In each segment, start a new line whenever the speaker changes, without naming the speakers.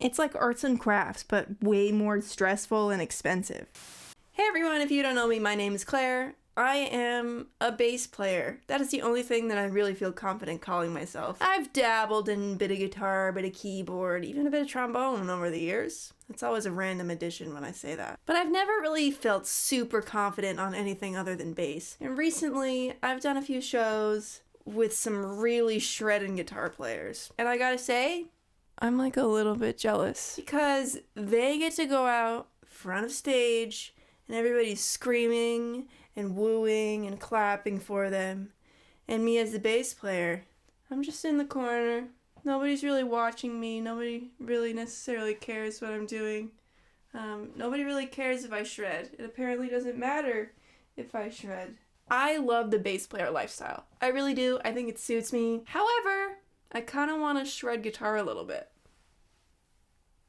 It's like arts and crafts, but way more stressful and expensive. Hey everyone, if you don't know me, my name is Claire. I am a bass player. That is the only thing that I really feel confident calling myself. I've dabbled in a bit of guitar, a bit of keyboard, even a bit of trombone over the years. It's always a random addition when I say that. But I've never really felt super confident on anything other than bass. And recently, I've done a few shows with some really shredding guitar players. And I gotta say, I'm like a little bit jealous. Because they get to go out front of stage and everybody's screaming and wooing and clapping for them. And me as the bass player, I'm just in the corner. Nobody's really watching me. Nobody really necessarily cares what I'm doing. Nobody really cares if I shred. It apparently doesn't matter if I shred. I love the bass player lifestyle. I really do. I think it suits me. However, I kind of want to shred guitar a little bit.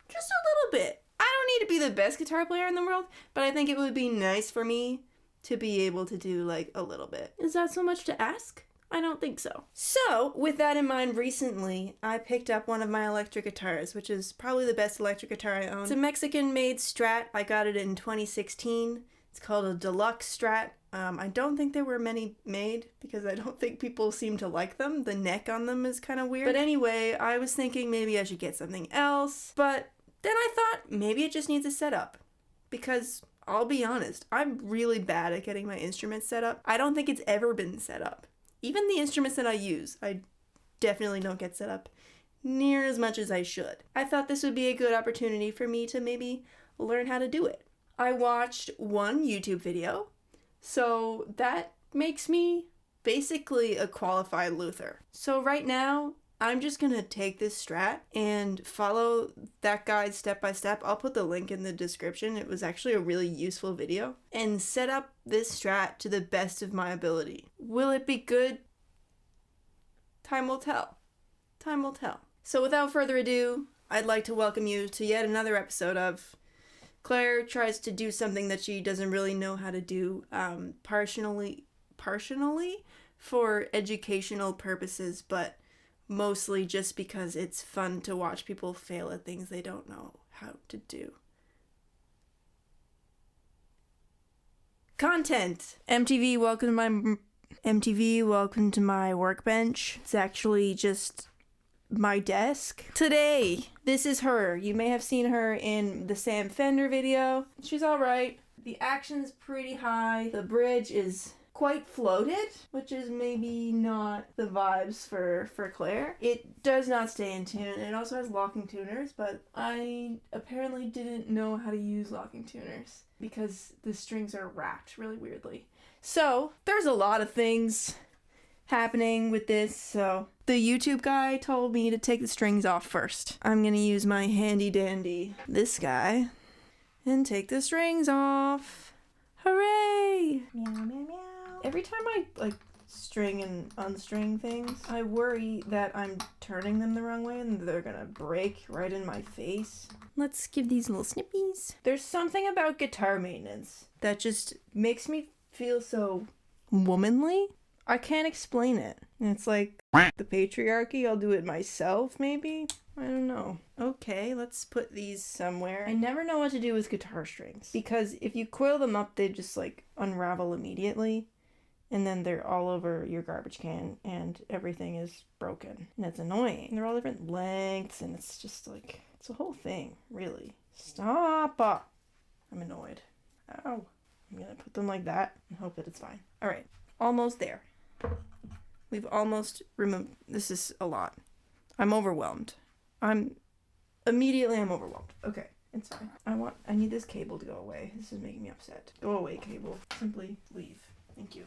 Just a little bit. I don't need to be the best guitar player in the world, but I think it would be nice for me to be able to do like a little bit. Is that so much to ask? I don't think so. So, with that in mind, recently, I picked up one of my electric guitars, which is probably the best electric guitar I own. It's a Mexican-made Strat. I got it in 2016. It's called a Deluxe Strat. I don't think there were many made because I don't think people seem to like them. The neck on them is kind of weird. But anyway, I was thinking maybe I should get something else. But then I thought maybe it just needs a setup because I'll be honest, I'm really bad at getting my instruments set up. I don't think it's ever been set up. Even the instruments that I use, I definitely don't get set up near as much as I should. I thought this would be a good opportunity for me to maybe learn how to do it. I watched one YouTube video, so that makes me basically a qualified luthier. So right now, I'm just gonna take this Strat and follow that guide step by step. I'll put the link in the description. It was actually a really useful video. And set up this Strat to the best of my ability. Will it be good? Time will tell. Time will tell. So without further ado, I'd like to welcome you to yet another episode of Claire tries to do something that she doesn't really know how to do, partially for educational purposes, but mostly just because it's fun to watch people fail at things they don't know how to do. Content! MTV, welcome to my workbench. It's actually just my desk. Today, this is her. You may have seen her in the Fender video. She's alright. The action's pretty high. The bridge is quite floated, which is maybe not the vibes for Claire. It does not stay in tune. It also has locking tuners, but I apparently didn't know how to use locking tuners because the strings are wrapped really weirdly. So, there's a lot of things happening with this, so the YouTube guy told me to take the strings off first. I'm gonna use my handy dandy, this guy, and take the strings off. Hooray! Meow, meow, meow. Every time I, string and unstring things, I worry that I'm turning them the wrong way and they're gonna break right in my face. Let's give these little snippies. There's something about guitar maintenance that just makes me feel so womanly. I can't explain it. It's like the patriarchy, I'll do it myself, maybe? I don't know. Okay, let's put these somewhere. I never know what to do with guitar strings because if you coil them up, they just unravel immediately and then they're all over your garbage can and everything is broken and it's annoying. And they're all different lengths and it's just it's a whole thing, really. Stop! I'm annoyed. Ow. I'm gonna put them like that and hope that it's fine. All right, almost there. We've almost removed. This is a lot. I'm overwhelmed. I'm overwhelmed. Okay, it's fine. I need this cable to go away. This is making me upset. Go away, cable. Simply leave. Thank you.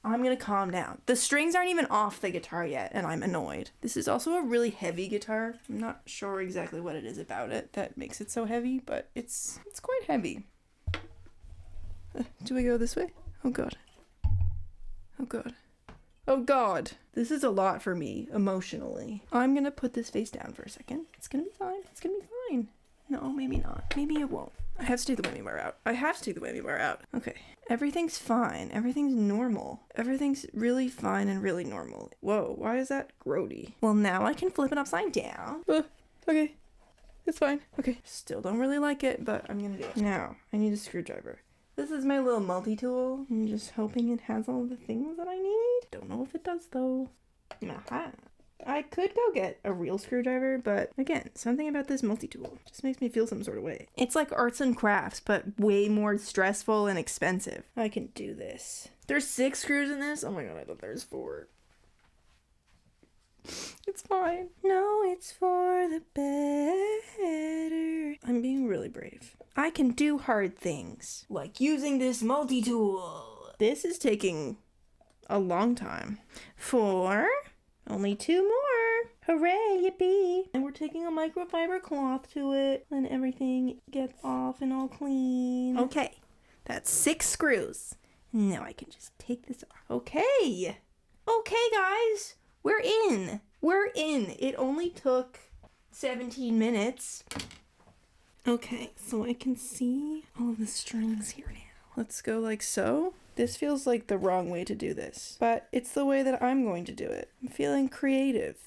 I'm gonna calm down. The strings aren't even off the guitar yet, and I'm annoyed. This is also a really heavy guitar. I'm not sure exactly what it is about it that makes it so heavy, but it's quite heavy. Do we go this way? Oh god. Oh god. Oh god. This is a lot for me, emotionally. I'm gonna put this face down for a second. It's gonna be fine. It's gonna be fine. No, maybe not. Maybe it won't. I have to take the whammy bar out. Okay. Everything's fine. Everything's normal. Everything's really fine and really normal. Whoa, why is that grody? Well, now I can flip it upside down. Okay. It's fine. Okay. Still don't really like it, but I'm gonna do it. Now, I need a screwdriver. This is my little multi-tool. I'm just hoping it has all the things that I need. Don't know if it does, though. Aha. I could go get a real screwdriver, but again, something about this multi-tool just makes me feel some sort of way. It's like arts and crafts, but way more stressful and expensive. I can do this. There's 6 screws in this? Oh my god, I thought there was 4. It's fine. No, it's for the better. I'm being really brave. I can do hard things, like using this multi-tool. This is taking a long time. 4. Only 2 more. Hooray, yippee. And we're taking a microfiber cloth to it, and everything gets off and all clean. Okay, that's 6 screws. Now I can just take this off. Okay. Okay, guys. We're in. It only took 17 minutes. Okay, so I can see all the strings here now. Let's go like so. This feels like the wrong way to do this, but it's the way that I'm going to do it. I'm feeling creative.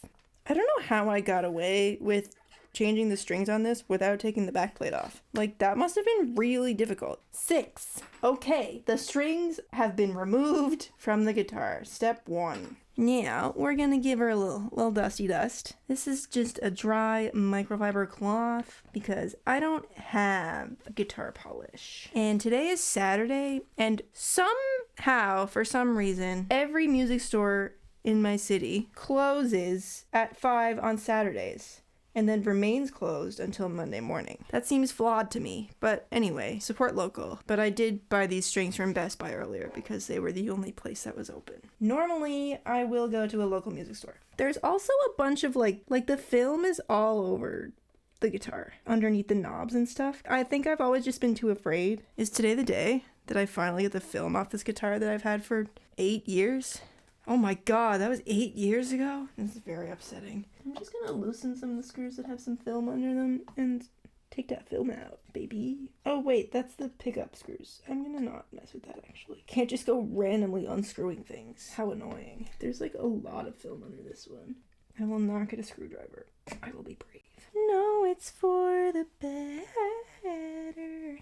I don't know how I got away with changing the strings on this without taking the back plate off. Like, that must have been really difficult. 6. Okay, the strings have been removed from the guitar. Step 1. Now, we're gonna give her a little dusty dust. This is just a dry microfiber cloth because I don't have guitar polish. And today is Saturday, and somehow, for some reason, every music store in my city closes at 5 on Saturdays and then remains closed until Monday morning. That seems flawed to me, but anyway, support local. But I did buy these strings from Best Buy earlier because they were the only place that was open. Normally, I will go to a local music store. There's also a bunch of like the film is all over the guitar, underneath the knobs and stuff. I think I've always just been too afraid. Is today the day that I finally get the film off this guitar that I've had for 8 years? Oh my god, that was 8 years ago? This is very upsetting. I'm just gonna loosen some of the screws that have some film under them and take that film out, baby. Oh wait, that's the pickup screws. I'm gonna not mess with that, actually. Can't just go randomly unscrewing things. How annoying. There's like a lot of film under this one. I will not get a screwdriver. I will be brave. No, it's for the better.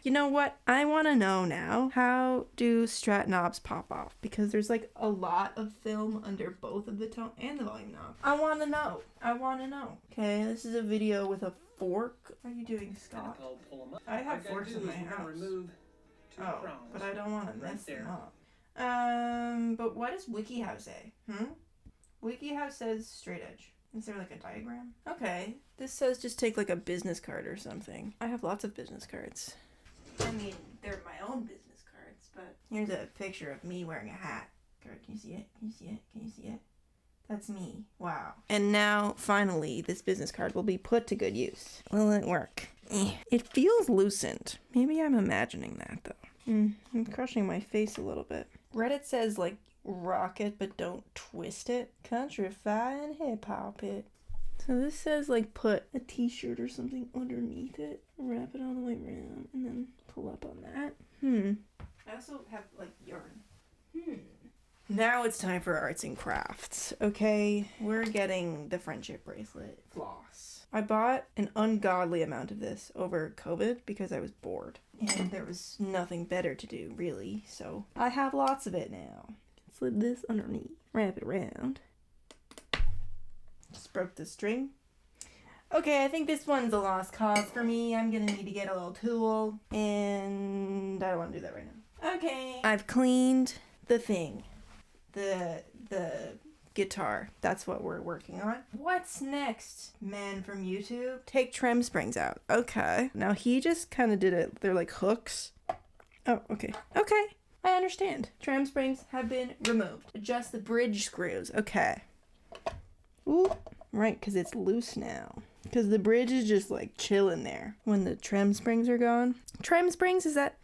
You know what? I want to know now. How do Strat knobs pop off? Because there's like a lot of film under both of the tone and the volume knob. I want to know. Okay, this is a video with a fork. What are you doing, Scott? I have forks in my house. Oh, but I don't want to mess them up. But what does WikiHow say? WikiHow says straight edge. Is there like a diagram? Okay. This says just take like a business card or something. I have lots of business cards. I mean, they're my own business cards, but here's a picture of me wearing a hat. Can you see it? Can you see it? That's me. Wow. And now, finally, this business card will be put to good use. Will it work? It feels loosened. Maybe I'm imagining that, though. I'm crushing my face a little bit. Reddit says, like, rock it, but don't twist it. Countrify and hip-hop it. So this says, like, put a t-shirt or something underneath it, wrap it all the way around, and then pull up on that. I also have, like, yarn. Now it's time for arts and crafts. Okay, we're getting the friendship bracelet floss. I bought an ungodly amount of this over COVID because I was bored. And there was nothing better to do, really, so I have lots of it now. Slip this underneath, wrap it around. Just broke the string. Okay, I think this one's a lost cause for me. I'm gonna need to get a little tool, and I don't want to do that right now. Okay. I've cleaned the thing. The guitar. That's what we're working on. What's next, man from YouTube? Take trem springs out. Okay. Now he just kind of did it. They're like hooks. Oh, okay. Okay. I understand. Trem springs have been removed. Adjust the bridge screws. Okay. Ooh. Right, because it's loose now. Because the bridge is just like chilling there when the trem springs are gone. Trem springs, is that...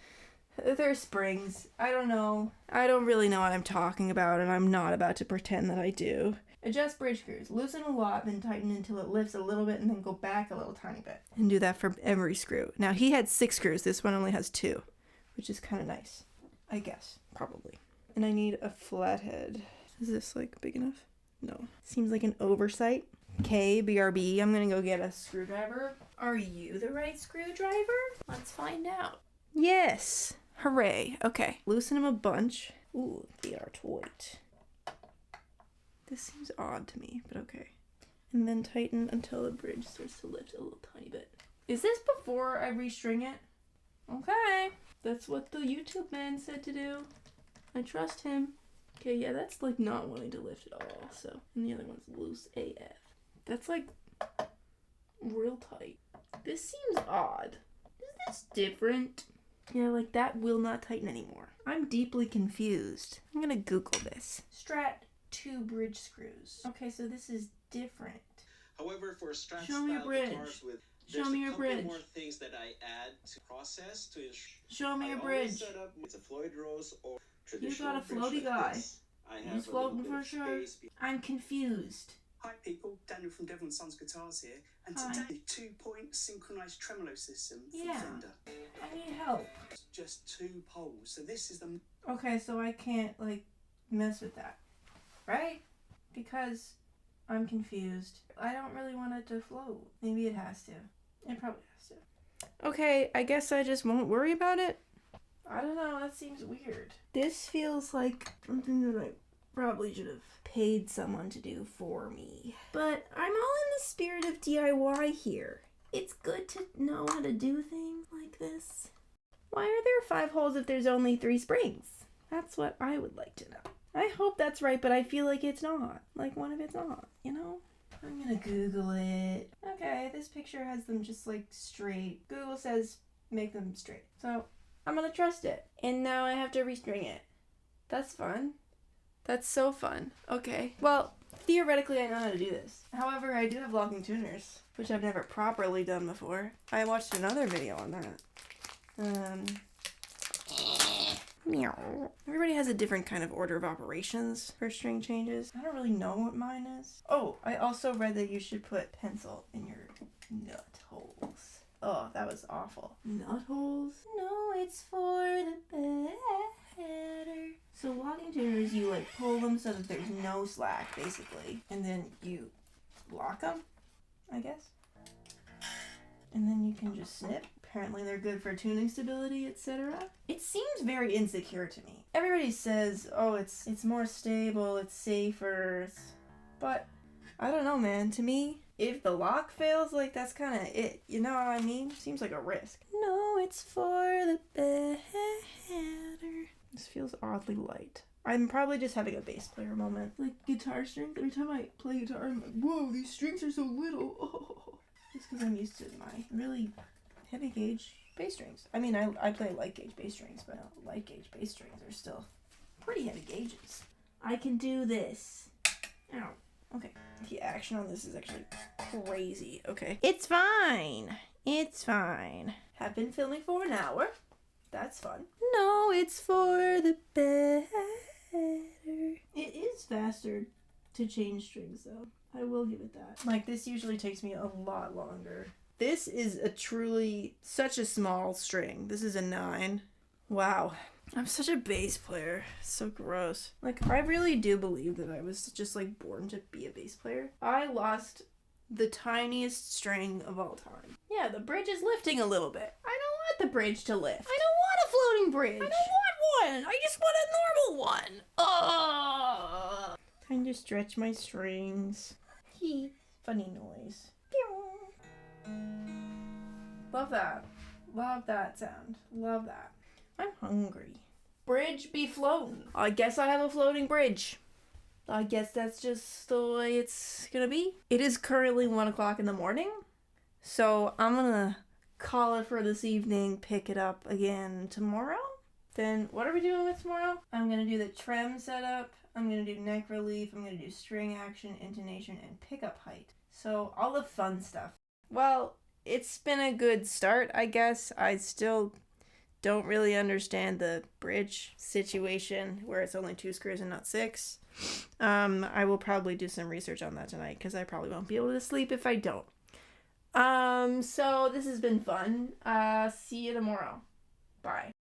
They're springs. I don't know. I don't really know what I'm talking about, and I'm not about to pretend that I do. Adjust bridge screws. Loosen a lot, then tighten until it lifts a little bit, and then go back a little tiny bit. And do that for every screw. Now, he had 6 screws. This one only has 2, which is kind of nice. I guess. Probably. And I need a flathead. Is this, like, big enough? No. Seems like an oversight. Okay, BRB, I'm gonna go get a screwdriver. Are you the right screwdriver? Let's find out. Yes. Hooray. Okay. Loosen him a bunch. Ooh, they are tight. This seems odd to me, but okay. And then tighten until the bridge starts to lift a little tiny bit. Is this before I restring it? Okay. That's what the YouTube man said to do. I trust him. Okay, yeah, that's like not wanting to lift at all, so. And the other one's loose AF. That's like real tight. This seems odd. Is this different? Yeah, like that will not tighten anymore. I'm deeply confused. I'm gonna Google this. Strat 2 bridge screws. Okay, so this is different.
However, for Strat
Show me your bridge. Show me your bridge.
More things that I add to process to
show me your bridge.
It's a Floyd Rose or
you got a floaty guy. He's floating for sure. I'm confused.
Hi people, Daniel from Devil & Sons Guitars here, and today 2-point synchronized tremolo system from Fender.
I need help.
Just 2 poles, so this is the...
Okay, so I can't like mess with that, right? Because I'm confused. I don't really want it to float. Maybe it has to. It probably has to. Okay, I guess I just won't worry about it. I don't know, that seems weird. This feels like something that I probably should have paid someone to do for me. But I'm all in the spirit of DIY here. It's good to know how to do things like this. Why are there 5 holes if there's only 3 springs? That's what I would like to know. I hope that's right, but I feel like it's not. Like, what if it's not, you know? I'm gonna Google it. Okay, this picture has them just, like, straight. Google says make them straight. So, I'm gonna trust it. And now I have to restring it. That's fun. That's so fun. Okay. Well, theoretically I know how to do this. However, I do have locking tuners, which I've never properly done before. I watched another video on that. Meow. Everybody has a different kind of order of operations for string changes. I don't really know what mine is. Oh, I also read that you should put pencil in your nut holes. Oh, that was awful. Nut holes? No, it's for the better. So locking tuners, you like pull them so that there's no slack, basically. And then you lock them, I guess. And then you can just snip. Apparently they're good for tuning stability, etc. It seems very insecure to me. Everybody says, oh, it's more stable, it's safer. But I don't know, man. To me, if the lock fails, like that's kind of it. You know what I mean? Seems like a risk. No, it's for the better. This feels oddly light. I'm probably just having a bass player moment. Like guitar strings. Every time I play guitar, I'm like, whoa, these strings are so little. Oh. Just because I'm used to my really heavy gauge bass strings. I mean, I play light gauge bass strings, but light gauge bass strings are still pretty heavy gauges. I can do this. Ow. Okay. The action on this is actually crazy. Okay. It's fine. It's fine. Have been filming for an hour. That's fun. No, it's for the better. It is faster to change strings, though. I will give it that. Like, this usually takes me a lot longer. This is a truly such a small string. This is a 9. Wow. I'm such a bass player. It's so gross. Like, I really do believe that I was just, like, born to be a bass player. I lost the tiniest string of all time. Yeah, the bridge is lifting a little bit. I don't want the bridge to lift. I don't want a floating bridge. I don't want one. I just want a normal one. Oh. Time to stretch my strings. Funny noise. Love that. Love that sound. Love that. I'm hungry. Bridge be floating. I guess I have a floating bridge. I guess that's just the way it's gonna be. It is currently 1 o'clock in the morning, so I'm gonna call it for this evening, pick it up again tomorrow. Then what are we doing with tomorrow? I'm gonna do the trem setup, I'm gonna do neck relief, I'm gonna do string action, intonation, and pickup height. So all the fun stuff. Well, it's been a good start, I guess. I still don't really understand the bridge situation where it's only 2 screws and not 6. I will probably do some research on that tonight because I probably won't be able to sleep if I don't. So this has been fun. See you tomorrow. Bye.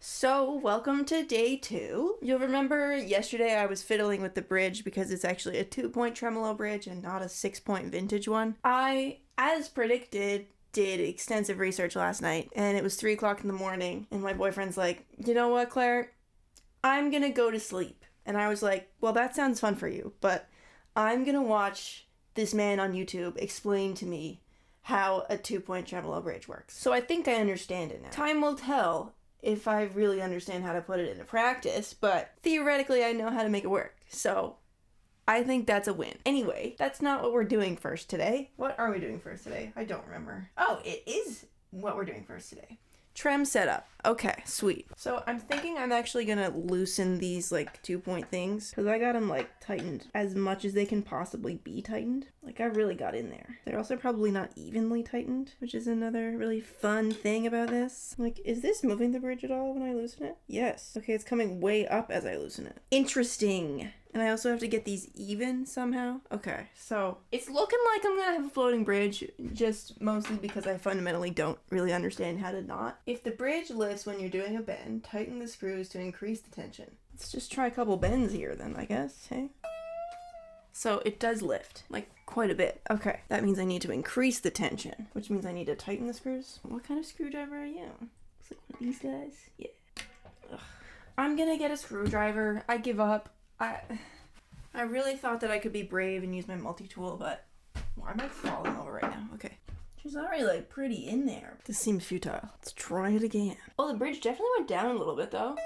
So So, welcome to day 2. You'll remember yesterday I was fiddling with the bridge because it's actually a 2-point tremolo bridge and not a 6-point vintage one. I, as predicted, did extensive research last night, and it was 3 o'clock in the morning, and my boyfriend's like, you know what, Claire? I'm gonna go to sleep. And I was like, well, that sounds fun for you, but I'm gonna watch this man on YouTube explain to me how a 2-point tremolo bridge works. So I think I understand it now. Time will tell if I really understand how to put it into practice, but theoretically I know how to make it work. So I think that's a win. Anyway, that's not what we're doing first today. What are we doing first today? I don't remember. Oh, it is what we're doing first today. Trem setup. Okay, sweet. So I'm thinking I'm actually gonna loosen these like 2-point things because I got them like tightened as much as they can possibly be tightened. Like I really got in there. They're also probably not evenly tightened, which is another really fun thing about this. Like, is this moving the bridge at all when I loosen it? Yes. Okay, it's coming way up as I loosen it. Interesting. And I also have to get these even somehow. Okay, so it's looking like I'm gonna have a floating bridge, just mostly because I fundamentally don't really understand how to knot. If the bridge lifts when you're doing a bend, tighten the screws to increase the tension. Let's just try a couple bends here then, I guess, hey? So it does lift, like quite a bit. Okay, that means I need to increase the tension, which means I need to tighten the screws. What kind of screwdriver are you? Looks like one of these guys. Yeah. Ugh. I'm gonna get a screwdriver. I give up. I really thought that I could be brave and use my multi-tool, but why am I falling over right now? Okay. She's already like pretty in there. This seems futile. Let's try it again. Oh, the bridge definitely went down a little bit though.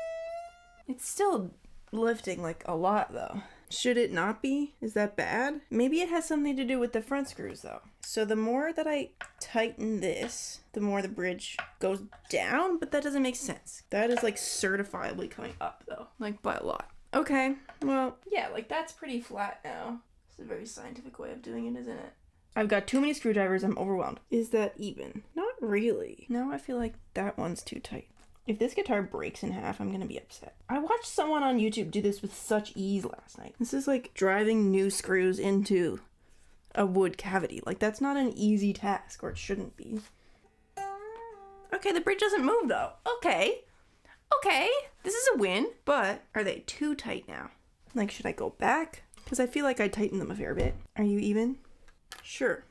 It's still lifting like a lot though. Should it not be? Is that bad? Maybe it has something to do with the front screws though. So the more that I tighten this, the more the bridge goes down, but that doesn't make sense. That is like certifiably coming up though, like by a lot. Okay, well, yeah, like that's pretty flat now. It's a very scientific way of doing it, isn't it? I've got too many screwdrivers, I'm overwhelmed. Is that even? Not really. Now I feel like that one's too tight. If this guitar breaks in half, I'm gonna be upset. I watched someone on YouTube do this with such ease last night. This is like driving new screws into a wood cavity. Like, that's not an easy task, or it shouldn't be. Okay, the bridge doesn't move though. Okay, this is a win, but are they too tight now? Like, should I go back? Because I feel like I tightened them a fair bit. Are you even? Sure.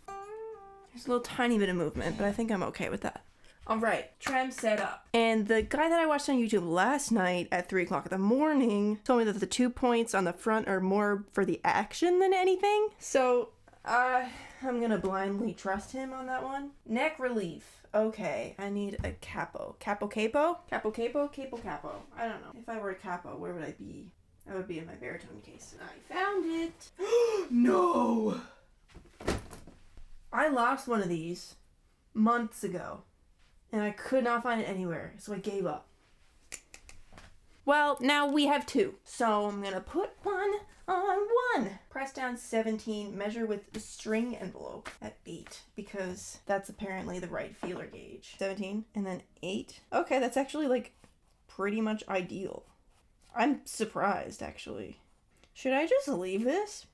There's a little tiny bit of movement, but I think I'm okay with that. All right, trem set up. And the guy that I watched on YouTube last night at 3 o'clock in the morning told me that the 2 points on the front are more for the action than anything. So, I'm gonna blindly trust him on that one. Neck relief. Okay, I need a capo. Capo? I don't know. If I were a capo, where would I be? I would be in my baritone case. I found it! No! I lost one of these months ago, and I could not find it anywhere, so I gave up. Well, now we have 2, so I'm gonna put one on 1. Press down 17, measure with the string envelope at 8, because that's apparently the right feeler gauge. 17, and then 8. Okay, that's actually like pretty much ideal. I'm surprised, actually. Should I just leave this?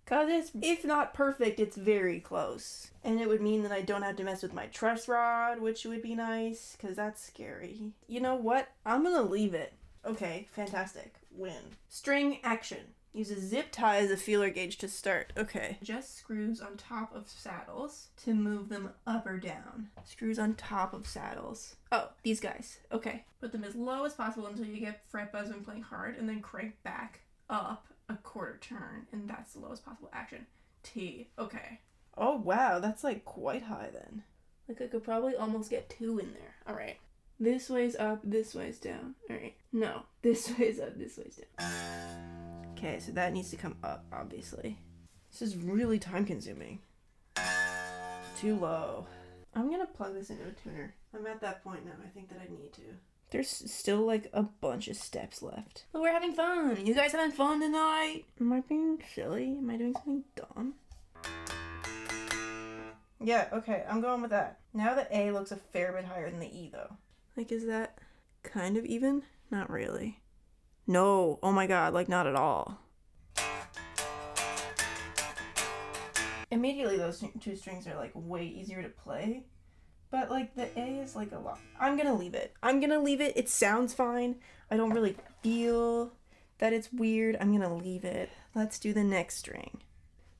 Because it's, if not perfect, it's very close. And it would mean that I don't have to mess with my truss rod, which would be nice, because that's scary. You know what? I'm gonna leave it. Okay, fantastic. Win. String action. Use a zip tie as a feeler gauge to start. Okay. Adjust screws on top of saddles to move them up or down. Screws on top of saddles. Oh, these guys. Okay. Put them as low as possible until you get fret buzz when playing hard, and then crank back up a quarter turn, and that's the lowest possible action. T. Okay. Oh, wow. That's like quite high then. Like I could probably almost get 2 in there. All right. This way's up, this way's down. All right. No. This way's up, this way's down. Okay, so that needs to come up, obviously. This is really time consuming. Too low. I'm gonna plug this into a tuner. I'm at that point now. I think that I need to. There's still like a bunch of steps left. But we're having fun. You guys having fun tonight? Am I being silly? Am I doing something dumb? Yeah, okay, I'm going with that. Now the A looks a fair bit higher than the E though. Like, is that kind of even? Not really. No, oh my god, like not at all. Immediately those 2 strings are like way easier to play But, like, the A is, like, a lot. I'm gonna leave it. It sounds fine. I don't really feel that it's weird. I'm gonna leave it. Let's do the next string.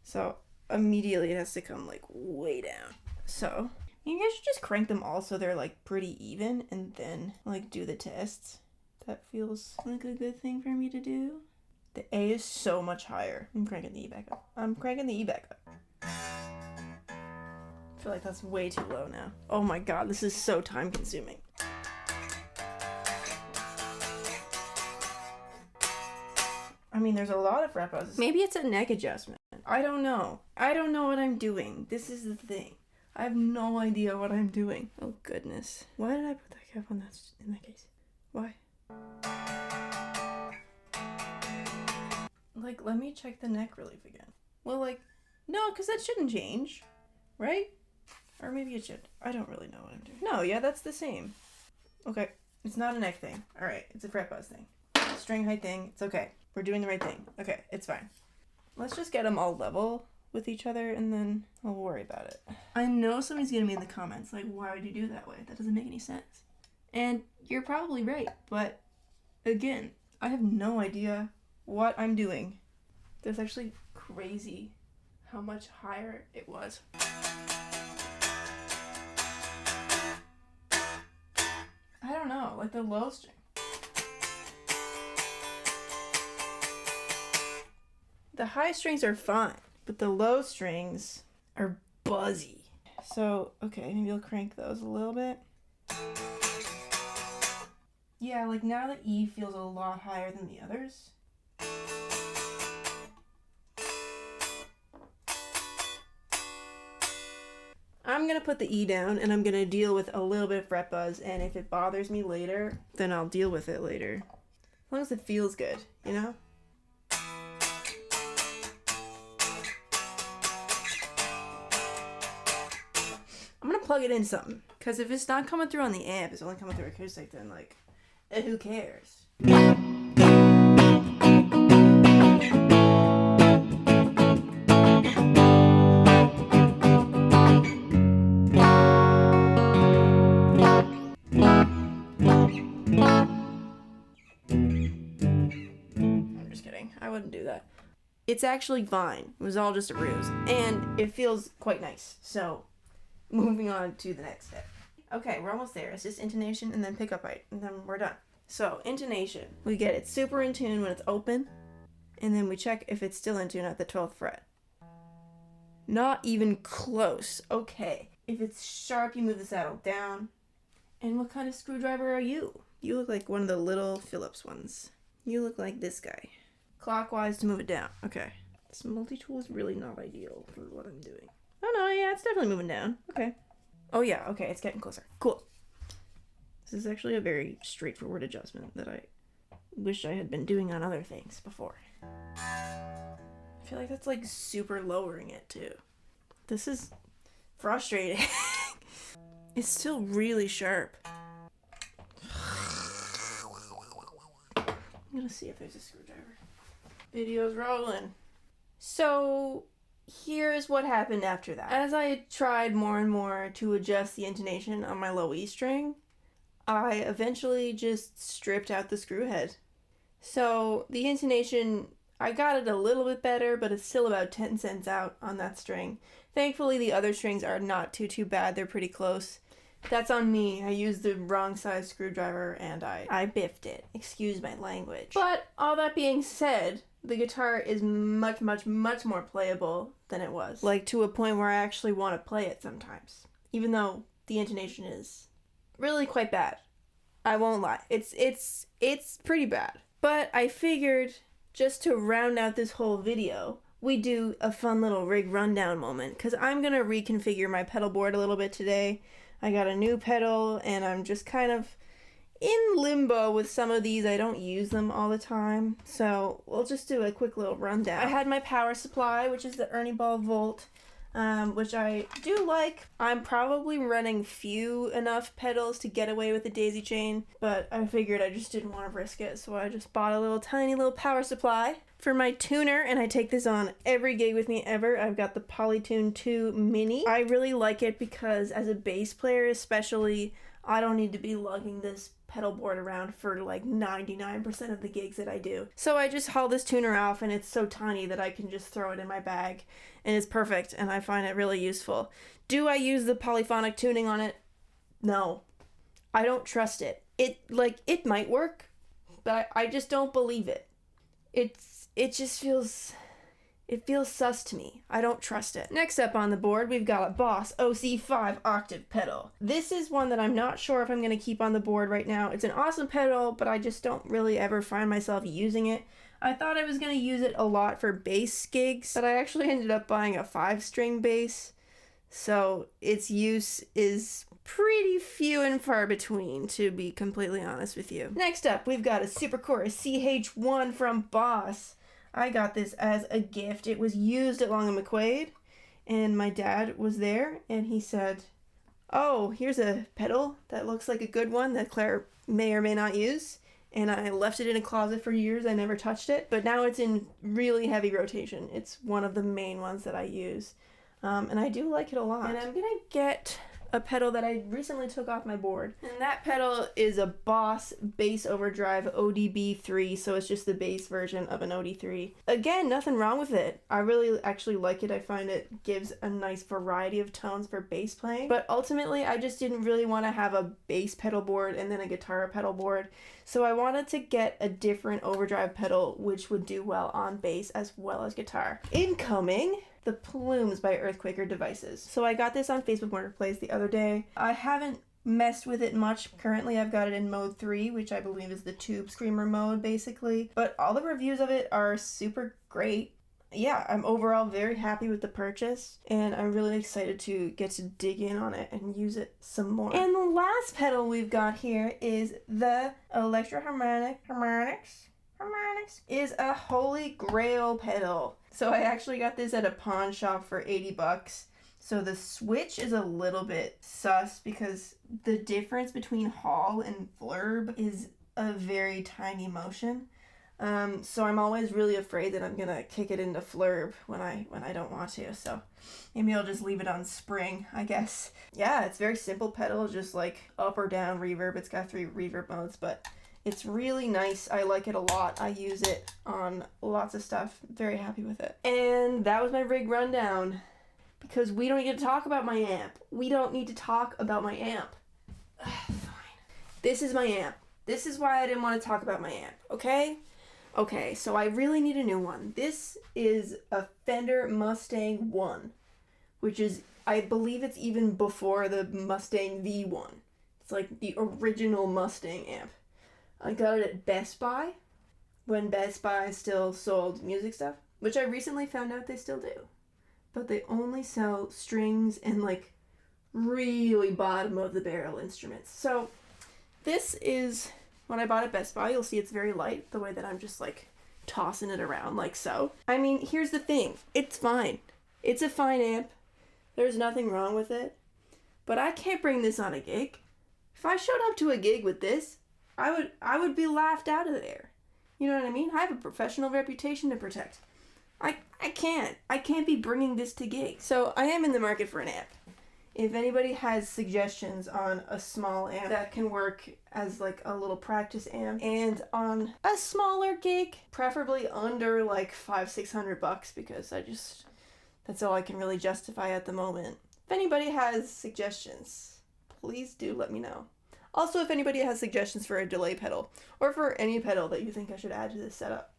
So, immediately it has to come, like, way down. So, maybe I should just crank them all so they're, like, pretty even and then, like, do the tests. That feels like a good thing for me to do. The A is so much higher. I'm cranking the E back up. I feel like that's way too low now. Oh my god, this is so time consuming. I mean, there's a lot of fret buzzes. Maybe it's a neck adjustment. I don't know. I don't know what I'm doing. This is the thing. I have no idea what I'm doing. Oh goodness. Why did I put that cap on that in that case? Why? Like, let me check the neck relief again. Well, like, no, because that shouldn't change, right? Or maybe it should. I don't really know what I'm doing. No, yeah, that's the same. Okay, it's not a neck thing. All right, it's a fret buzz thing. String height thing, it's okay. We're doing the right thing. Okay, it's fine. Let's just get them all level with each other and then I'll worry about it. I know somebody's gonna be in the comments like, why would you do it that way? That doesn't make any sense. And you're probably right, but again, I have no idea what I'm doing. That's actually crazy how much higher it was. I don't know, like the low string. The high strings are fine, but the low strings are buzzy. So, okay, maybe I'll crank those a little bit. Yeah, like now the E feels a lot higher than the others. I'm gonna put the E down and I'm gonna deal with a little bit of fret buzz, and if it bothers me later, then I'll deal with it later. As long as it feels good, you know? I'm gonna plug it in something, because if it's not coming through on the amp, it's only coming through acoustic, then like, who cares? I'm just kidding. I wouldn't do that. It's actually fine. It was all just a ruse. And it feels quite nice. So, moving on to the next step. Okay, we're almost there. It's just intonation and then pickup height. And then we're done. So, intonation. We get it super in tune when it's open. And then we check if it's still in tune at the 12th fret. Not even close. Okay. If it's sharp, you move the saddle down. And what kind of screwdriver are you? You look like one of the little Phillips ones. You look like this guy. Clockwise to move it down. Okay. This multi-tool is really not ideal for what I'm doing. Oh no, yeah, it's definitely moving down. Okay. Oh yeah, okay, it's getting closer. Cool. This is actually a very straightforward adjustment that I wish I had been doing on other things before. I feel like that's like super lowering it too. This is frustrating. It's still really sharp. I'm gonna see if there's a screwdriver. Video's rolling. So here's what happened after that. As I tried more and more to adjust the intonation on my low E string, I eventually just stripped out the screw head. So the intonation, I got it a little bit better, but it's still about 10 cents out on that string. Thankfully, the other strings are not too bad. They're pretty close. That's on me. I used the wrong size screwdriver and I biffed it. Excuse my language. But all that being said, the guitar is much more playable than it was. Like to a point where I actually want to play it sometimes. Even though the intonation is really quite bad. I won't lie. It's pretty bad. But I figured just to round out this whole video, we do a fun little rig rundown moment, because I'm going to reconfigure my pedal board a little bit today. I got a new pedal and I'm just kind of in limbo with some of these. I don't use them all the time, so we'll just do a quick little rundown. I had my power supply, which is the Ernie Ball Volt, which I do like. I'm probably running few enough pedals to get away with the daisy chain, but I figured I just didn't want to risk it, so I just bought a little tiny little power supply. For my tuner, and I take this on every gig with me ever, I've got the Polytune 2 Mini. I really like it because as a bass player especially, I don't need to be lugging this pedal board around for like 99% of the gigs that I do. So I just haul this tuner off and it's so tiny that I can just throw it in my bag and it's perfect and I find it really useful. Do I use the polyphonic tuning on it? No. I don't trust it. It might work, but I just don't believe it. It feels sus to me. I don't trust it. Next up on the board, we've got a Boss OC5 octave pedal. This is one that I'm not sure if I'm going to keep on the board right now. It's an awesome pedal, but I just don't really ever find myself using it. I thought I was going to use it a lot for bass gigs, but I actually ended up buying a 5-string bass, so its use is pretty few and far between, to be completely honest with you. Next up, we've got a Super Chorus CH1 from Boss. I got this as a gift. It was used at Long and McQuaid, and my dad was there, and he said, oh, here's a pedal that looks like a good one that Claire may or may not use. And I left it in a closet for years. I never touched it, but now it's in really heavy rotation. It's one of the main ones that I use, and I do like it a lot. And I'm gonna get a pedal that I recently took off my board. And that pedal is a Boss Bass Overdrive ODB3, so it's just the bass version of an OD3. Again, nothing wrong with it. I really actually like it. I find it gives a nice variety of tones for bass playing. But ultimately, I just didn't really want to have a bass pedal board and then a guitar pedal board. So I wanted to get a different overdrive pedal which would do well on bass as well as guitar. Incoming, the Plumes by Earthquaker Devices. So I got this on Facebook Marketplace the other day. I haven't messed with it much. Currently I've got it in mode 3, which I believe is the tube screamer mode basically. But all the reviews of it are super great. Yeah, I'm overall very happy with the purchase, and I'm really excited to get to dig in on it and use it some more. And the last pedal we've got here is the Harmonix is a holy grail pedal. So I actually got this at a pawn shop for $80. So the switch is a little bit sus because the difference between hall and flurb is a very tiny motion. So I'm always really afraid that I'm gonna kick it into flurb when I don't want to. So maybe I'll just leave it on spring, I guess. Yeah, it's very simple pedal, just like up or down reverb. It's got 3 reverb modes, but it's really nice. I like it a lot. I use it on lots of stuff. Very happy with it. And that was my rig rundown, because we don't need to talk about my amp. We don't need to talk about my amp. Fine. This is my amp. This is why I didn't want to talk about my amp, okay? Okay, so I really need a new one. This is a Fender Mustang 1, which is, I believe it's even before the Mustang V1. It's like the original Mustang amp. I got it at Best Buy, when Best Buy still sold music stuff, which I recently found out they still do. But they only sell strings and like really bottom of the barrel instruments. So this is what I bought at Best Buy. You'll see it's very light, the way that I'm just like tossing it around like so. I mean, here's the thing. It's fine. It's a fine amp. There's nothing wrong with it. But I can't bring this on a gig. If I showed up to a gig with this, I would be laughed out of there. You know what I mean? I have a professional reputation to protect. I can't be bringing this to gigs. So I am in the market for an amp. If anybody has suggestions on a small amp that can work as like a little practice amp and on a smaller gig, preferably under like $500-600, because that's all I can really justify at the moment. If anybody has suggestions, please do let me know. Also, if anybody has suggestions for a delay pedal or for any pedal that you think I should add to this setup,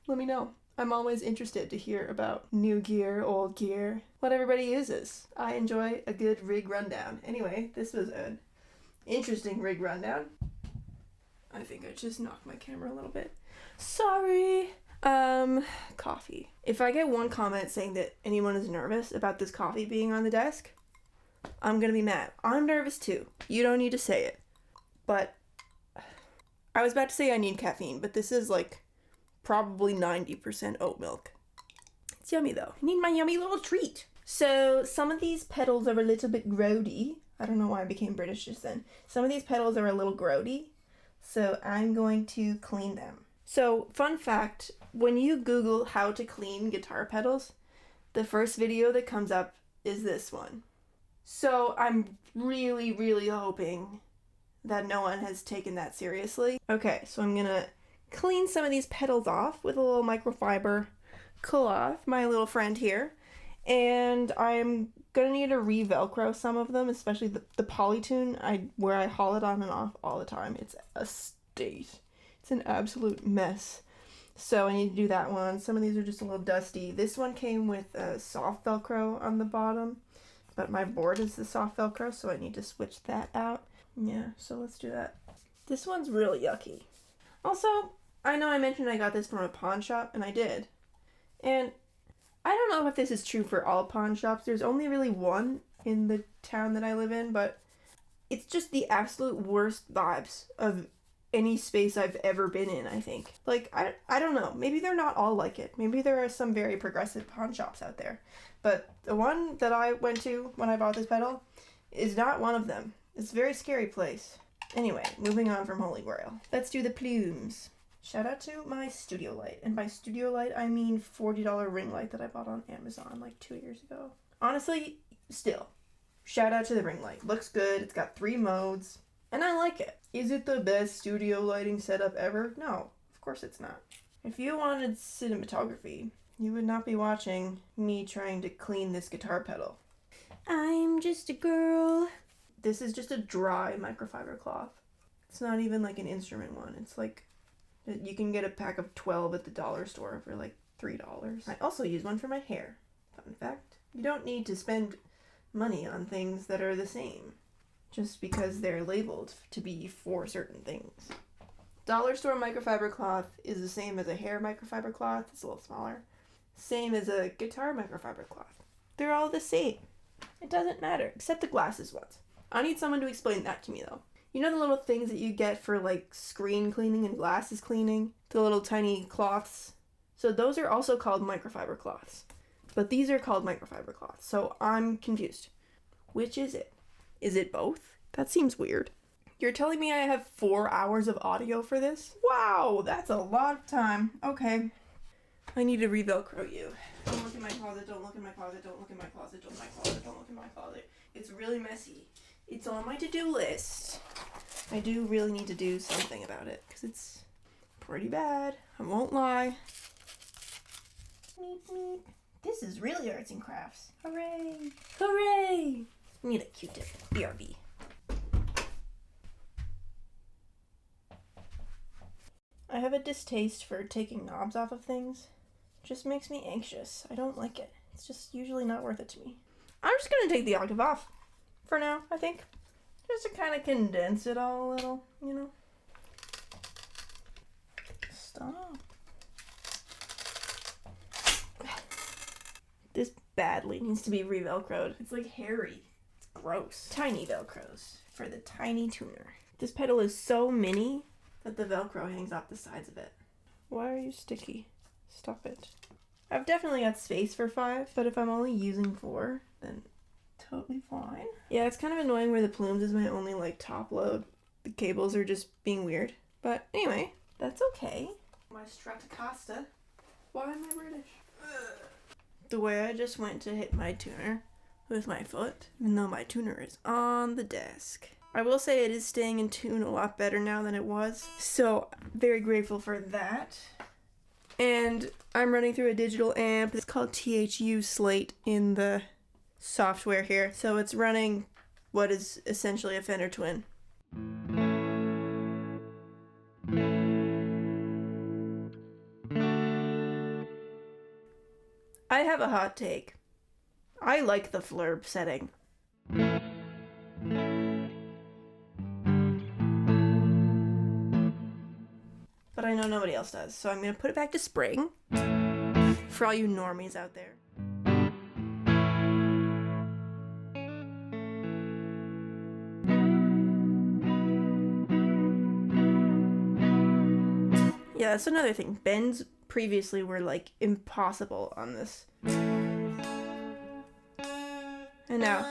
let me know. I'm always interested to hear about new gear, old gear, what everybody uses. I enjoy a good rig rundown. Anyway, this was an interesting rig rundown. I think I just knocked my camera a little bit. Sorry. Coffee. If I get one comment saying that anyone is nervous about this coffee being on the desk, I'm gonna be mad. I'm nervous too. You don't need to say it. But I was about to say I need caffeine, but this is like probably 90% oat milk. It's yummy though. I need my yummy little treat. So some of these pedals are a little bit grody. I don't know why I became British just then. Some of these pedals are a little grody, so I'm going to clean them. So, fun fact, when you Google how to clean guitar pedals, the first video that comes up is this one. So, I'm really, really hoping that no one has taken that seriously. Okay, so I'm gonna clean some of these pedals off with a little microfiber cloth, my little friend here. And I'm gonna need to re-velcro some of them, especially the Polytune, where I haul it on and off all the time. It's a state. It's an absolute mess. So I need to do that one. Some of these are just a little dusty. This one came with a soft Velcro on the bottom, but my board is the soft Velcro, so I need to switch that out. Yeah, so let's do that. This one's really yucky. Also, I know I mentioned I got this from a pawn shop, and I did. And I don't know if this is true for all pawn shops. There's only really one in the town that I live in, but it's just the absolute worst vibes of any space I've ever been in, I think. Like, I don't know. Maybe they're not all like it. Maybe there are some very progressive pawn shops out there. But the one that I went to when I bought this pedal is not one of them. It's a very scary place. Anyway, moving on from Holy Grail. Let's do the plumes. Shout out to my studio light. And by studio light, I mean $40 ring light that I bought on Amazon like 2 years ago. Honestly, still, shout out to the ring light. Looks good. It's got 3 modes. And I like it. Is it the best studio lighting setup ever? No, of course it's not. If you wanted cinematography, you would not be watching me trying to clean this guitar pedal. I'm just a girl. This is just a dry microfiber cloth. It's not even like an instrument one. It's like, you can get a pack of 12 at the dollar store for like $3. I also use one for my hair. Fun fact. You don't need to spend money on things that are the same just because they're labeled to be for certain things. Dollar store microfiber cloth is the same as a hair microfiber cloth. It's a little smaller. Same as a guitar microfiber cloth. They're all the same. It doesn't matter, except the glasses ones. I need someone to explain that to me though. You know the little things that you get for like screen cleaning and glasses cleaning? The little tiny cloths? So those are also called microfiber cloths. But these are called microfiber cloths. So I'm confused. Which is it? Is it both? That seems weird. You're telling me I have 4 hours of audio for this? Wow, that's a lot of time. Okay. I need to re-velcro you. Don't look in my closet, don't look in my closet, don't look in my closet, don't look in my closet, don't look in my closet. It's really messy. It's on my to-do list. I do really need to do something about it, because it's pretty bad. I won't lie. Meep, meep. This is really arts and crafts. Hooray! Hooray! Need a Q-tip. BRB. I have a distaste for taking knobs off of things. It just makes me anxious. I don't like it. It's just usually not worth it to me. I'm just gonna take the octave off. For now, I think. Just to kind of condense it all a little, you know? Stop. This badly needs to be re-velcroed. It's like hairy. It's gross. Tiny Velcros for the tiny tuner. This pedal is so mini that the Velcro hangs off the sides of it. Why are you sticky? Stop it. I've definitely got space for 5, but if I'm only using 4, then totally fine. Yeah, it's kind of annoying where the plumes is my only like top load. The cables are just being weird. But anyway, that's okay. My Stratocaster. Why am I British? The way I just went to hit my tuner with my foot, even though my tuner is on the desk. I will say it is staying in tune a lot better now than it was. So, very grateful for that. And I'm running through a digital amp. It's called THU Slate in the software here. So it's running what is essentially a Fender Twin. I have a hot take. I like the flurb setting. But I know nobody else does, so I'm going to put it back to spring for all you normies out there. Yeah, that's another thing. Bends previously were like impossible on this. And now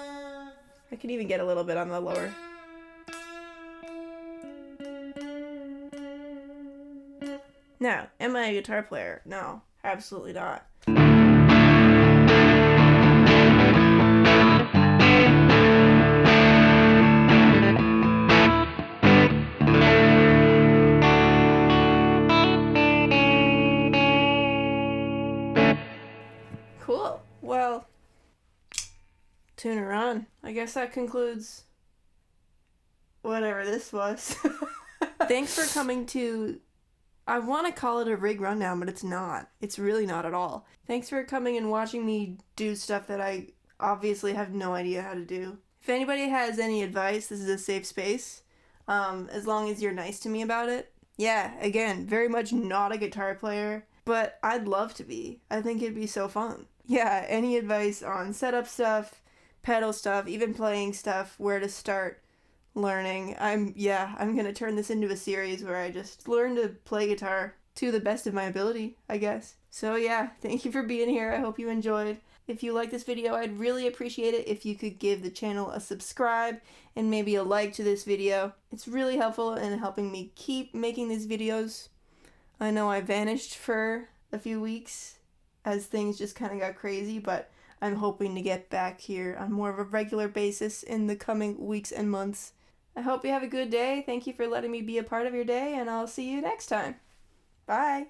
I can even get a little bit on the lower. Now, am I a guitar player? No, absolutely not. Cool. Well, tuner on. I guess that concludes whatever this was. Thanks for coming to... I want to call it a rig rundown, but it's not. It's really not at all. Thanks for coming and watching me do stuff that I obviously have no idea how to do. If anybody has any advice, this is a safe space. As long as you're nice to me about it. Yeah, again, very much not a guitar player, but I'd love to be. I think it'd be so fun. Yeah, any advice on setup stuff, pedal stuff, even playing stuff, where to start learning. I'm gonna turn this into a series where I just learn to play guitar to the best of my ability, I guess. So yeah, thank you for being here. I hope you enjoyed. If you like this video, I'd really appreciate it if you could give the channel a subscribe and maybe a like to this video. It's really helpful in helping me keep making these videos. I know I vanished for a few weeks as things just kind of got crazy, but I'm hoping to get back here on more of a regular basis in the coming weeks and months. I hope you have a good day. Thank you for letting me be a part of your day, and I'll see you next time. Bye.